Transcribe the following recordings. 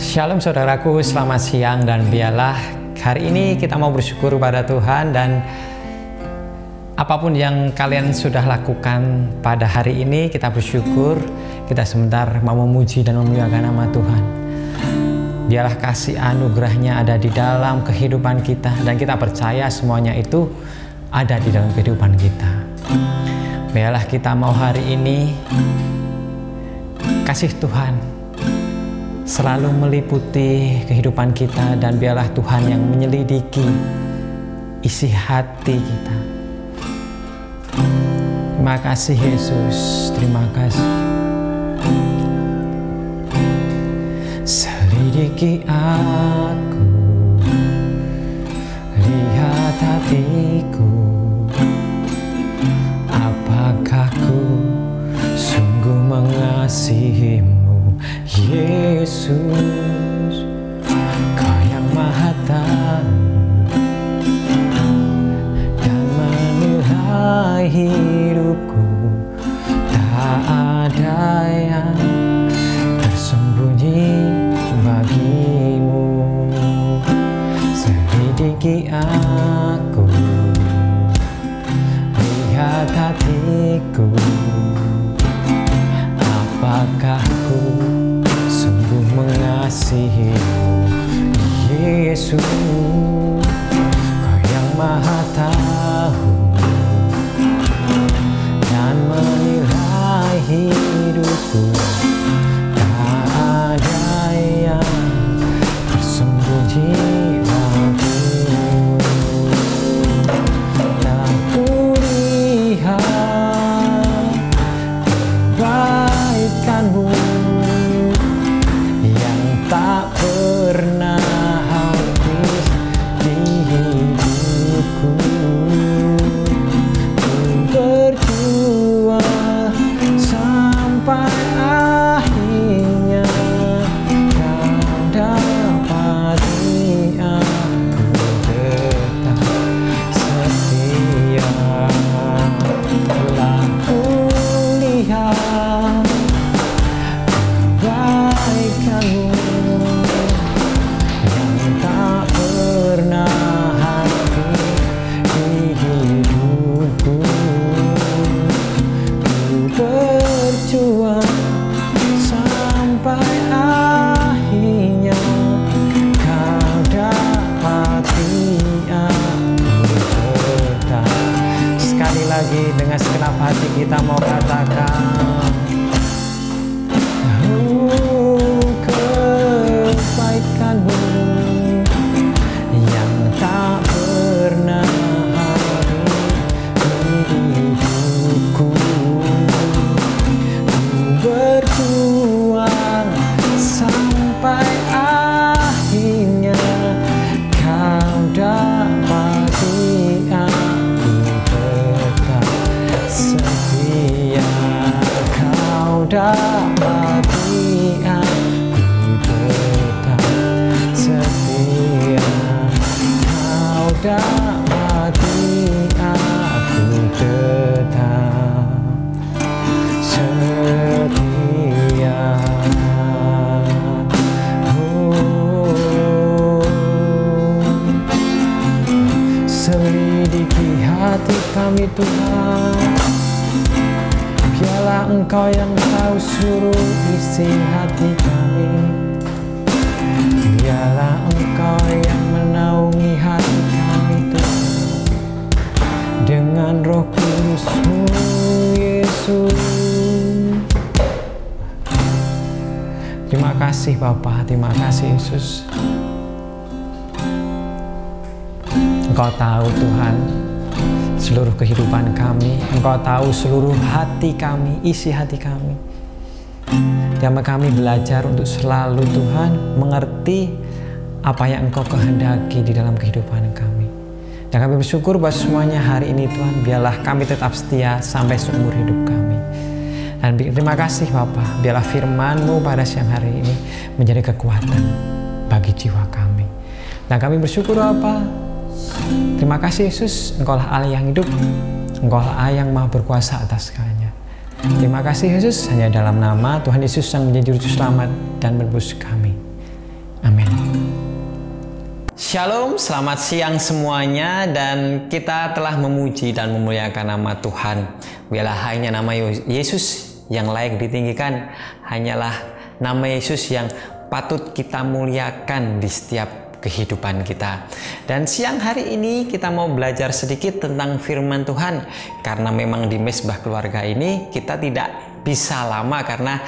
Shalom saudaraku, selamat siang dan biarlah hari ini kita mau bersyukur pada Tuhan dan apapun yang kalian sudah lakukan pada hari ini kita bersyukur, kita sebentar mau memuji dan memuliakan nama Tuhan. Biarlah kasih anugerahnya ada di dalam kehidupan kita dan kita percaya semuanya itu ada di dalam kehidupan kita. Biarlah kita mau hari ini kasih Tuhan selalu meliputi kehidupan kita dan biarlah Tuhan yang menyelidiki isi hati kita. Terima kasih Yesus, terima kasih. Selidiki aku, lihat hatiku, apakah ku sungguh mengasihimu Yesus, Kau yang Maha Tahu dan menilai hidupku, tak ada yang tersembunyi bagimu. Selidiki aku, lihat hatiku, apakah ku sungguh mengasihimu Yesus, Kau yang Maha Tahu dan menilai hidupku, tak ada yang tersembunyi bagimu. Tak kulihat kebaikanmu tak pernah habis di hidupku. Ku berjuang sampai akhirnya Kau dapati aku tetap setia. Telah kulihat kebaikanmu yang tak pernah habis di hidupku. Ku berjuang sampai akhirnya Kau dapati aku tetap. Sekali lagi dengan segenap hati kita mau katakan, kebaikanmu yang tak pernah habis di hidupku. Ku berjuang sampai akhirnya Kau dapati aku tetap setia. Kau dapati aku setia. Kau dapati aku tetap setia. Selidiki hati kami Tuhan, biarlah Engkau yang tahu seluruh isi hati kami. Biarlah Engkau yang menaungi hati kami Tuhan dengan Roh Kudus-Mu Yesus. Terima kasih Bapa, terima kasih Yesus. Engkau tahu Tuhan seluruh kehidupan kami, Engkau tahu seluruh hati kami, isi hati kami. Dan kami belajar untuk selalu Tuhan mengerti apa yang Engkau kehendaki di dalam kehidupan kami. Dan kami bersyukur bahwa semuanya hari ini Tuhan, biarlah kami tetap setia sampai seumur hidup kami. Dan terima kasih Bapa, biarlah firman-Mu pada siang hari ini menjadi kekuatan bagi jiwa kami. Dan kami bersyukur Bapa, terima kasih Yesus, Engkau lah Allah yang hidup, Engkau lah Allah yang maha berkuasa atas segalanya. Terima kasih Yesus, hanya dalam nama Tuhan Yesus yang menjadi juru selamat dan menebus kami. Amin. Shalom, selamat siang semuanya, dan kita telah memuji dan memuliakan nama Tuhan. Biarlah hanya nama Yesus yang layak ditinggikan, hanyalah nama Yesus yang patut kita muliakan di setiap kehidupan kita. Dan siang hari ini kita mau belajar sedikit tentang firman Tuhan, karena memang di Mesbah Keluarga ini kita tidak bisa lama karena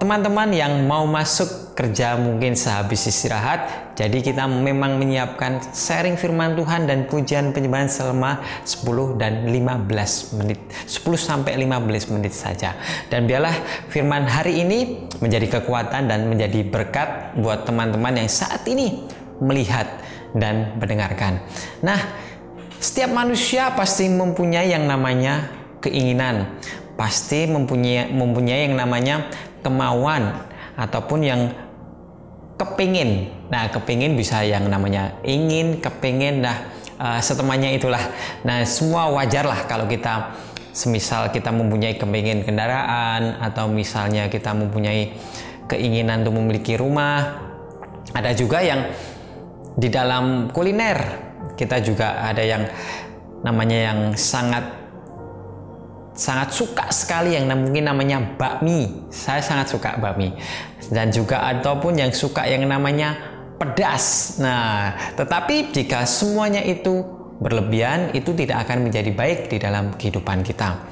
teman-teman yang mau masuk kerja mungkin sehabis istirahat, jadi kita memang menyiapkan sharing firman Tuhan dan pujian penyembahan selama 10 dan 15 menit, 10 sampai 15 menit saja. Dan biarlah firman hari ini menjadi kekuatan dan menjadi berkat buat teman-teman yang saat ini melihat dan mendengarkan. Nah, setiap manusia pasti mempunyai yang namanya keinginan, pasti mempunyai yang namanya kemauan ataupun yang kepingin. Nah, kepingin bisa yang namanya ingin, kepingin, setemanya itulah. Nah, semua wajar lah kalau kita semisal kita mempunyai kepingin kendaraan, atau misalnya kita mempunyai keinginan untuk memiliki rumah. Ada juga yang di dalam kuliner, kita juga ada yang namanya yang sangat suka sekali yang mungkin namanya bakmi. Saya sangat suka bakmi. Dan juga ataupun yang suka yang namanya pedas. Nah, tetapi jika semuanya itu berlebihan, itu tidak akan menjadi baik di dalam kehidupan kita.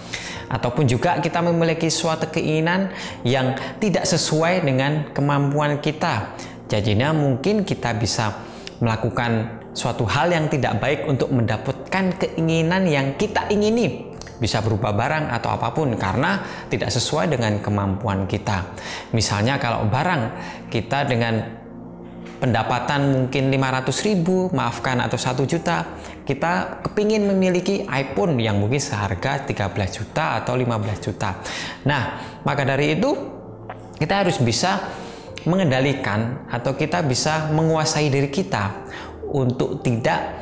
Ataupun juga kita memiliki suatu keinginan yang tidak sesuai dengan kemampuan kita. Jadinya mungkin kita bisa melakukan suatu hal yang tidak baik untuk mendapatkan keinginan yang kita ingini. Bisa berupa barang atau apapun karena tidak sesuai dengan kemampuan kita. Misalnya kalau barang kita dengan pendapatan mungkin 500.000, maafkan, atau 1 juta, kita kepingin memiliki iPhone yang mungkin seharga 13 juta atau 15 juta. Nah, maka dari itu kita harus bisa mengendalikan atau kita bisa menguasai diri kita untuk tidak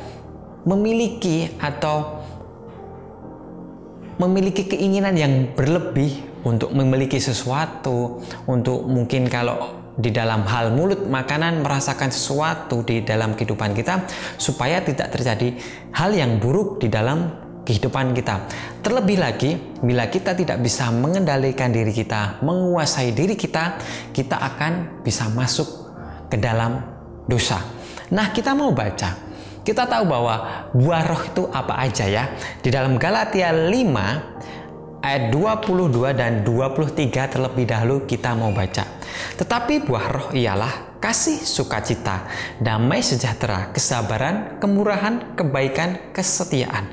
memiliki atau memiliki keinginan yang berlebih untuk memiliki sesuatu, untuk mungkin kalau di dalam hal mulut makanan merasakan sesuatu di dalam kehidupan kita, supaya tidak terjadi hal yang buruk di dalam kehidupan kita. Terlebih lagi, bila kita tidak bisa mengendalikan diri kita, menguasai diri kita, kita akan bisa masuk ke dalam dosa. Nah, kita mau baca. Kita tahu bahwa buah roh itu apa aja ya. Di dalam Galatia 5 ayat 22 dan 23 terlebih dahulu kita mau baca. Tetapi buah roh ialah kasih, sukacita, damai sejahtera, kesabaran, kemurahan, kebaikan, kesetiaan,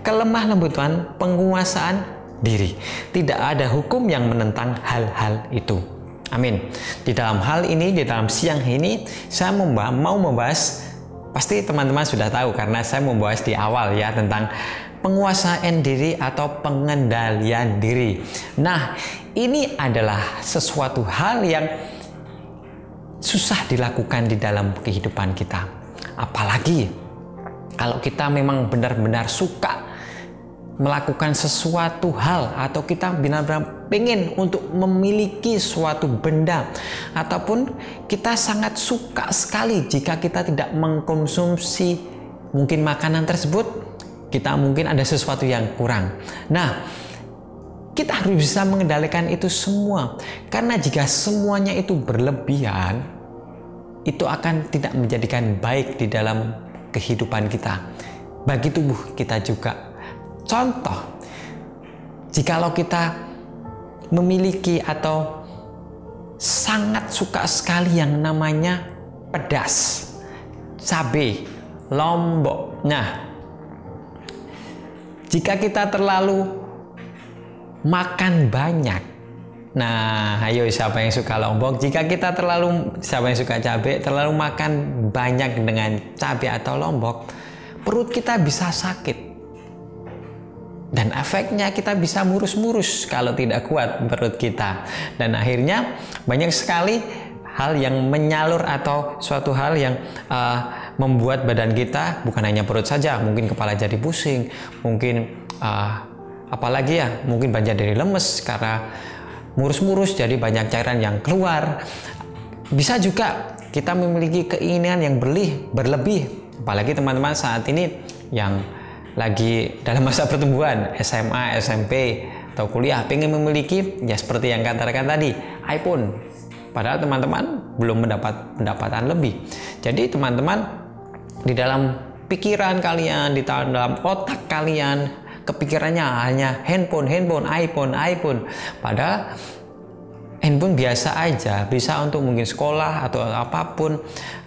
kelemah lembutan, penguasaan diri. Tidak ada hukum yang menentang hal-hal itu. Amin. Di dalam hal ini, di dalam siang ini, saya mau membahas, pasti teman-teman sudah tahu karena saya membahas di awal ya, tentang penguasaan diri atau pengendalian diri. Nah, ini adalah sesuatu hal yang susah dilakukan di dalam kehidupan kita. Apalagi kalau kita memang benar-benar suka melakukan sesuatu hal, atau kita benar-benar pengen untuk memiliki suatu benda, ataupun kita sangat suka sekali jika kita tidak mengkonsumsi mungkin makanan tersebut, kita mungkin ada sesuatu yang kurang. Nah, kita harus bisa mengendalikan itu semua, karena jika semuanya itu berlebihan, itu akan tidak menjadikan baik di dalam kehidupan kita, bagi tubuh kita juga. Contoh, jikalau kita memiliki atau sangat suka sekali yang namanya pedas, cabai, lombok. Nah, jika kita terlalu makan banyak, nah ayo siapa yang suka lombok, siapa yang suka cabai, terlalu makan banyak dengan cabai atau lombok, perut kita bisa sakit. Dan efeknya kita bisa murus-murus kalau tidak kuat perut kita. Dan akhirnya banyak sekali hal yang menyalur atau suatu hal yang membuat badan kita, bukan hanya perut saja, mungkin kepala jadi pusing, mungkin apalagi ya, mungkin banyak dari lemes karena murus-murus jadi banyak cairan yang keluar. Bisa juga kita memiliki keinginan yang berlebih, apalagi teman-teman saat ini yang lagi dalam masa pertumbuhan, SMA, SMP, atau kuliah, pengen memiliki ya seperti yang katakan tadi, iPhone. Padahal teman-teman belum mendapat pendapatan lebih. Jadi teman-teman, di dalam pikiran kalian, di dalam otak kalian, kepikirannya hanya handphone, iPhone. Padahal handphone biasa aja, bisa untuk mungkin sekolah atau apapun,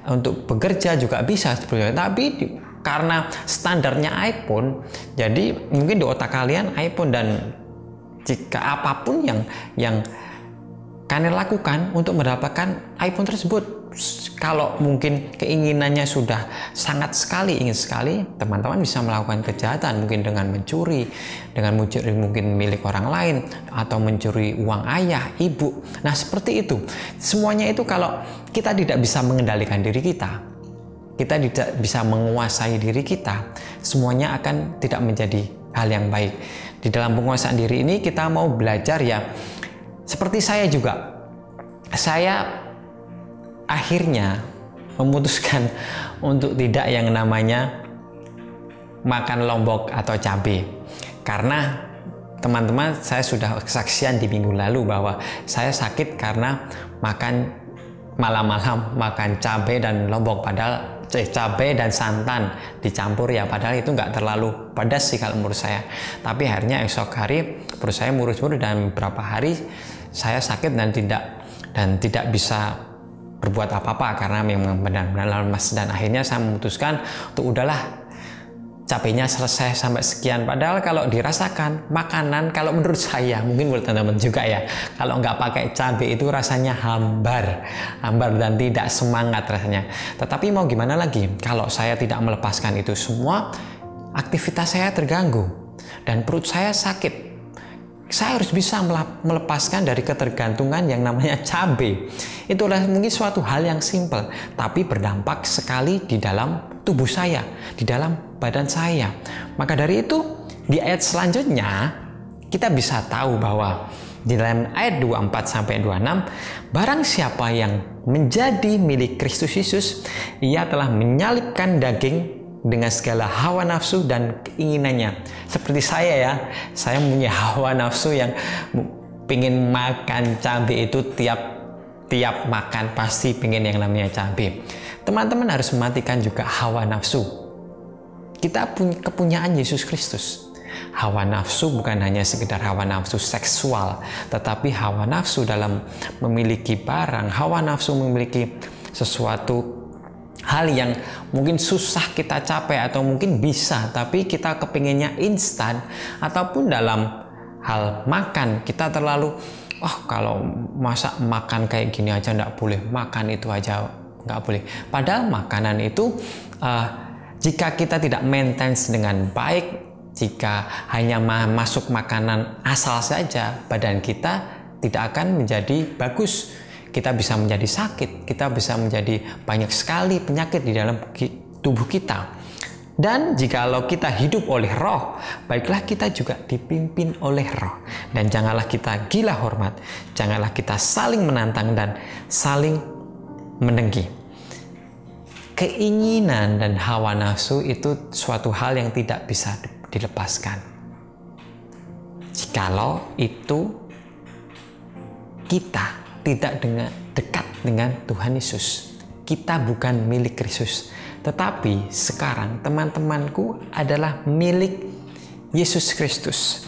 untuk bekerja juga bisa sebenarnya. Tapi karena standarnya iPhone, jadi mungkin di otak kalian iPhone, dan jika apapun yang kalian lakukan untuk mendapatkan iPhone tersebut, kalau mungkin keinginannya sudah ingin sekali, teman-teman bisa melakukan kejahatan, mungkin dengan mencuri mungkin milik orang lain, atau mencuri uang ayah, ibu. Nah, seperti itu. Semuanya itu kalau kita tidak bisa mengendalikan diri kita tidak bisa menguasai diri kita, semuanya akan tidak menjadi hal yang baik. Di dalam penguasaan diri ini kita mau belajar ya, seperti saya juga. Saya akhirnya memutuskan untuk tidak yang namanya makan lombok atau cabai. Karena teman-teman, saya sudah kesaksian di minggu lalu bahwa saya sakit karena malam-malam makan cabai dan lombok, padahal cabai dan santan dicampur ya, padahal itu nggak terlalu pedas sih kalau menurut saya. Tapi akhirnya esok hari perut saya murus-murus, dan beberapa hari saya sakit dan tidak bisa berbuat apa-apa karena memang benar-benar lemas. Dan akhirnya saya memutuskan untuk udahlah, cabainya selesai sampai sekian. Padahal kalau dirasakan makanan, kalau menurut saya, mungkin menurut teman-teman juga ya, kalau nggak pakai cabai itu rasanya hambar dan tidak semangat rasanya. Tetapi mau gimana lagi, kalau saya tidak melepaskan itu semua, aktivitas saya terganggu dan perut saya sakit. Saya harus bisa melepaskan dari ketergantungan yang namanya cabai. Itulah mungkin suatu hal yang simpel, tapi berdampak sekali di dalam tubuh saya, di dalam badan saya. Maka dari itu, di ayat selanjutnya kita bisa tahu bahwa di dalam ayat 24-26, barang siapa yang menjadi milik Kristus Yesus, ia telah menyalibkan daging dengan segala hawa nafsu dan keinginannya. Seperti saya ya, saya punya hawa nafsu yang pengen makan cabai itu tiap makan pasti pengen yang namanya cabai. Teman-teman harus mematikan juga hawa nafsu. Kita punya kepunyaan Yesus Kristus. Hawa nafsu bukan hanya sekedar hawa nafsu seksual, tetapi hawa nafsu dalam memiliki barang, hawa nafsu memiliki sesuatu hal yang mungkin susah kita capai atau mungkin bisa, tapi kita kepinginnya instan. Ataupun dalam hal makan, kita terlalu kalau masa makan kayak gini aja nggak boleh, makan itu aja nggak boleh. Padahal makanan itu jika kita tidak maintenance dengan baik, jika hanya masuk makanan asal saja, badan kita tidak akan menjadi bagus. Kita bisa menjadi sakit, kita bisa menjadi banyak sekali penyakit di dalam tubuh kita. Dan jikalau kita hidup oleh roh, baiklah kita juga dipimpin oleh roh. Dan janganlah kita gila hormat, janganlah kita saling menantang dan saling mendengki. Keinginan dan hawa nafsu itu suatu hal yang tidak bisa dilepaskan. Jikalau itu kita tidak dekat dengan Tuhan Yesus, kita bukan milik Kristus. Tetapi sekarang teman-temanku adalah milik Yesus Kristus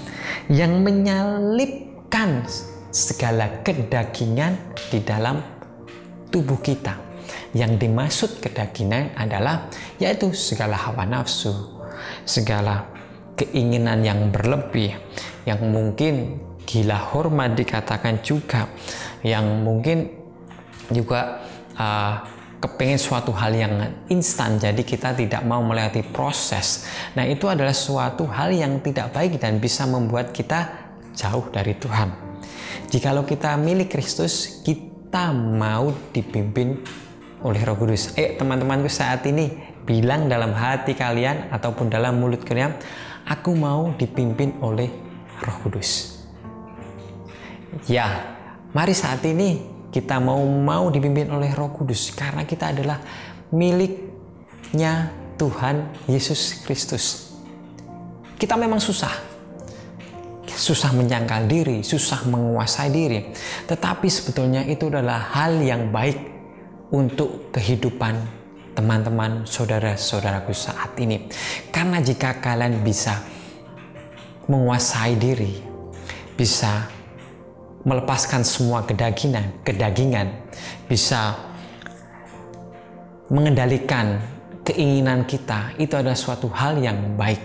yang menyalibkan segala kedagingan di dalam tubuh kita. Yang dimaksud kedagingan adalah yaitu segala hawa nafsu, segala keinginan yang berlebih, yang mungkin gila hormat dikatakan juga, yang mungkin juga kepengen suatu hal yang instan, jadi kita tidak mau melewati proses. Nah, itu adalah suatu hal yang tidak baik dan bisa membuat kita jauh dari Tuhan. Jikalau kita milik Kristus, kita mau dipimpin oleh Roh Kudus. Teman-temanku saat ini bilang dalam hati kalian ataupun dalam mulut kalian, aku mau dipimpin oleh Roh Kudus. Ya, mari saat ini kita mau dipimpin oleh Roh Kudus, karena kita adalah miliknya Tuhan Yesus Kristus. Kita memang susah menyangkal diri, susah menguasai diri, tetapi sebetulnya itu adalah hal yang baik untuk kehidupan teman-teman, saudara-saudaraku saat ini. Karena jika kalian bisa menguasai diri, bisa melepaskan semua kedagingan, bisa mengendalikan keinginan kita, itu adalah suatu hal yang baik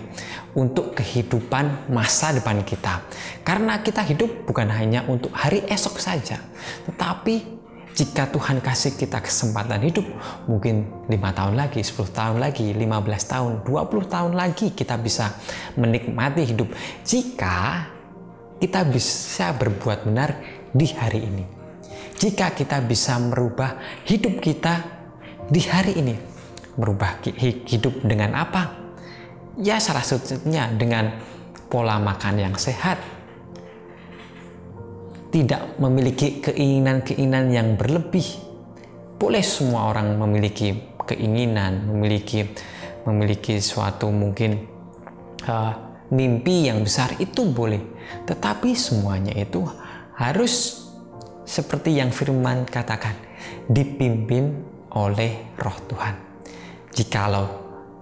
untuk kehidupan masa depan kita. Karena kita hidup bukan hanya untuk hari esok saja, tetapi jika Tuhan kasih kita kesempatan hidup, mungkin 5 tahun lagi, 10 tahun lagi, 15 tahun, 20 tahun lagi kita bisa menikmati hidup jika kita bisa berbuat benar di hari ini. Jika kita bisa merubah hidup kita di hari ini. Merubah hidup dengan apa? Ya, salah satunya dengan pola makan yang sehat. Tidak memiliki keinginan-keinginan yang berlebih. Boleh semua orang memiliki keinginan, memiliki suatu mungkin mimpi yang besar, itu boleh. Tetapi semuanya itu harus seperti yang firman katakan, dipimpin oleh Roh Tuhan. Jikalau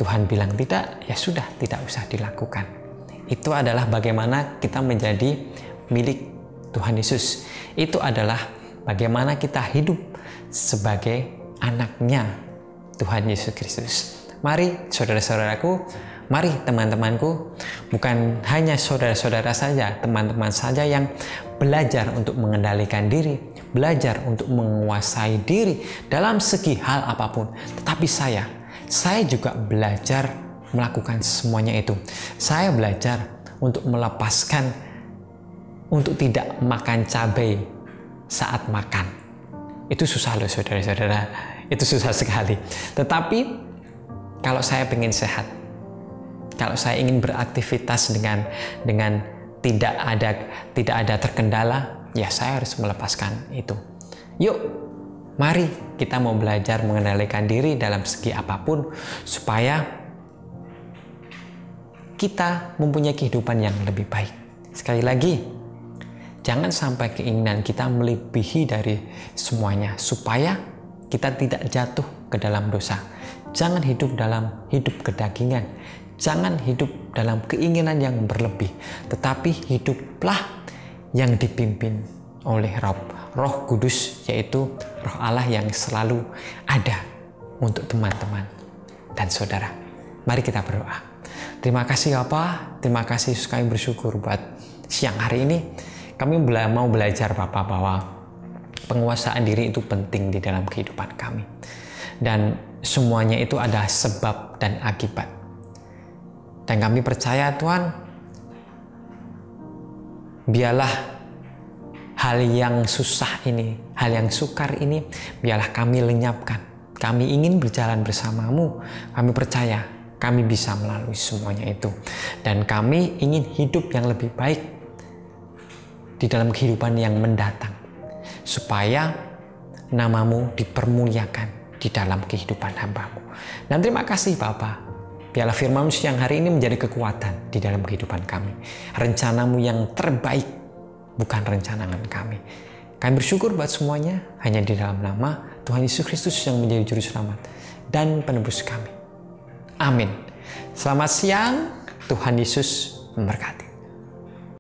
Tuhan bilang tidak, ya sudah, tidak usah dilakukan. Itu adalah bagaimana kita menjadi milik Tuhan Yesus. Itu adalah bagaimana kita hidup sebagai anaknya Tuhan Yesus Kristus. Mari saudara-saudaraku, mari teman-temanku, bukan hanya saudara-saudara saja, teman-teman saja yang belajar untuk mengendalikan diri, belajar untuk menguasai diri dalam segi hal apapun. Tetapi saya juga belajar melakukan semuanya itu. Saya belajar untuk melepaskan, untuk tidak makan cabai saat makan. Itu susah loh saudara-saudara, itu susah sekali. Tetapi kalau saya ingin sehat, kalau saya ingin beraktivitas dengan tidak ada terkendala, ya saya harus melepaskan itu. Yuk, mari kita mau belajar mengendalikan diri dalam segi apapun, supaya kita mempunyai kehidupan yang lebih baik. Sekali lagi, jangan sampai keinginan kita melebihi dari semuanya, supaya kita tidak jatuh ke dalam dosa. Jangan hidup dalam hidup kedagingan. Jangan hidup dalam keinginan yang berlebih. Tetapi hiduplah yang dipimpin oleh Roh Kudus, yaitu Roh Allah yang selalu ada untuk teman-teman dan saudara. Mari kita berdoa. Terima kasih Bapa, terima kasih, kami bersyukur buat siang hari ini. Kami mau belajar Bapak bahwa penguasaan diri itu penting di dalam kehidupan kami. Dan semuanya itu ada sebab dan akibat. Dan kami percaya Tuhan, biarlah hal yang susah ini, hal yang sukar ini, biarlah kami lenyapkan. Kami ingin berjalan bersamamu. Kami percaya kami bisa melalui semuanya itu. Dan kami ingin hidup yang lebih baik di dalam kehidupan yang mendatang, supaya namamu dipermuliakan di dalam kehidupan hamba-Mu. Dan terima kasih Bapa, biarlah firman-Mu siang hari ini menjadi kekuatan di dalam kehidupan kami. Rencana-Mu yang terbaik, bukan rencanaan kami. Kami bersyukur buat semuanya, hanya di dalam nama Tuhan Yesus Kristus yang menjadi juru selamat dan penebus kami. Amin. Selamat siang, Tuhan Yesus memberkati.